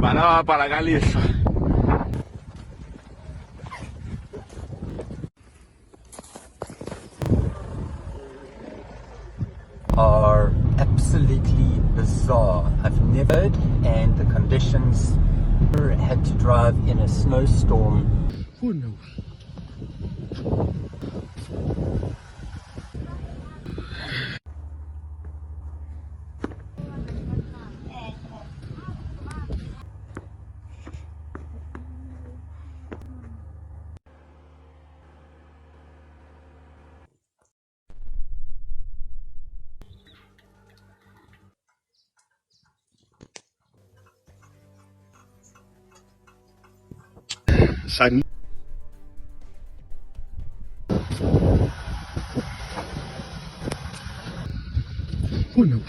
bana ba bapala ka lehlwa. Are absolutely bizarre. I've never heard, and the conditions had to drive in a snowstorm. Oh no. Sun. Oh no.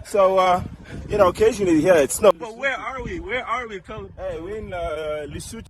So, occasionally here it's snow. But where are we? Where are we? Hey, we're in Lesotho.